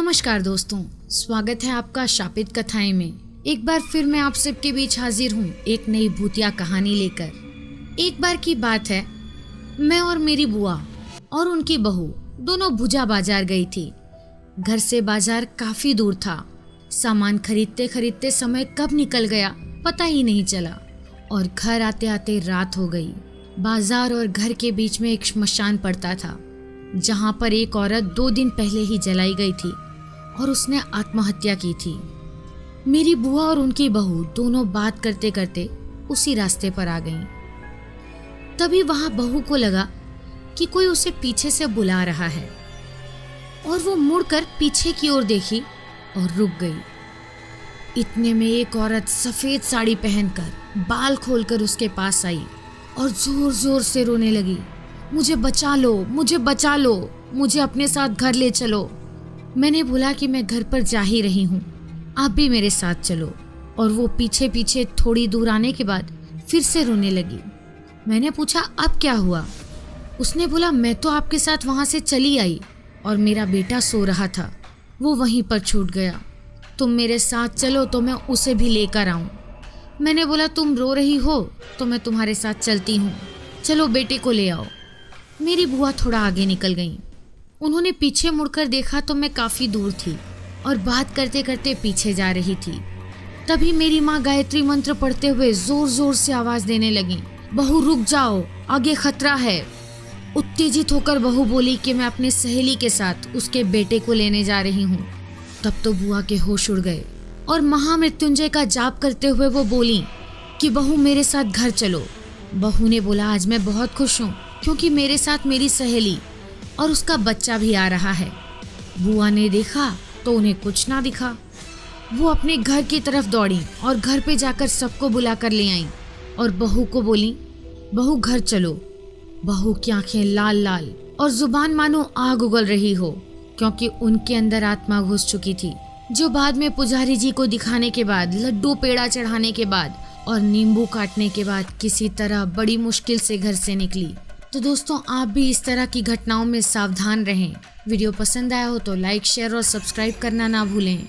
नमस्कार दोस्तों, स्वागत है आपका शापित कथाएं में। एक बार फिर मैं आप सबके बीच हाजिर हूँ एक नई भूतिया कहानी लेकर। एक बार की बात है, मैं और मेरी बुआ और उनकी बहू दोनों भुजा बाजार गई थी। घर से बाजार काफी दूर था। सामान खरीदते खरीदते समय कब निकल गया पता ही नहीं चला और घर आते आते रात हो गई। बाजार और घर के बीच में एक श्मशान पड़ता था, जहां पर एक औरत 2 दिन पहले ही जलाई गई थी और उसने आत्महत्या की थी। मेरी बुआ और उनकी बहू दोनों बात करते करते उसी रास्ते पर आ गईं। तभी वहां बहू को लगा कि कोई उसे पीछे से बुला रहा है और वो मुड़कर पीछे की ओर देखी और रुक गई। इतने में एक औरत सफेद साड़ी पहनकर बाल खोलकर उसके पास आई और जोर जोर से रोने लगी, मुझे बचा लो, मुझे बचा लो, मुझे अपने साथ घर ले चलो। मैंने बोला कि मैं घर पर जा ही रही हूँ, आप भी मेरे साथ चलो। और वो पीछे पीछे थोड़ी दूर आने के बाद फिर से रोने लगी। मैंने पूछा अब क्या हुआ? उसने बोला मैं तो आपके साथ वहाँ से चली आई और मेरा बेटा सो रहा था, वो वहीं पर छूट गया। तुम मेरे साथ चलो तो मैं उसे भी लेकर आऊँ। मैंने बोला तुम रो रही हो तो मैं तुम्हारे साथ चलती हूँ, चलो बेटे को ले आओ। मेरी बुआ थोड़ा आगे निकल गई। उन्होंने पीछे मुड़कर देखा तो मैं काफ़ी दूर थी और बात करते करते पीछे जा रही थी। तभी मेरी माँ गायत्री मंत्र पढ़ते हुए जोर जोर से आवाज़ देने लगी, बहू रुक जाओ, आगे खतरा है। उत्तेजित होकर बहू बोली कि मैं अपनी सहेली के साथ उसके बेटे को लेने जा रही हूँ। तब तो बुआ के होश उड़ गए और महामृत्युंजय का जाप करते हुए वो बोली कि बहू मेरे साथ घर चलो। बहू ने बोला आज मैं बहुत खुश हूँ क्योंकि मेरे साथ मेरी सहेली और उसका बच्चा भी आ रहा है। बुआ ने देखा तो उन्हें कुछ ना दिखा। वो अपने घर की तरफ दौड़ी और घर पे जाकर सबको बुला कर ले आई और बहू को बोली बहू घर चलो। बहू की आंखें लाल लाल और जुबान मानो आग उगल रही हो, क्योंकि उनके अंदर आत्मा घुस चुकी थी, जो बाद में पुजारी जी को दिखाने के बाद, लड्डू पेड़ा चढ़ाने के बाद और नींबू काटने के बाद किसी तरह बड़ी मुश्किल से घर से निकली। तो दोस्तों, आप भी इस तरह की घटनाओं में सावधान रहें। वीडियो पसंद आया हो तो लाइक, शेयर और सब्सक्राइब करना ना भूलें।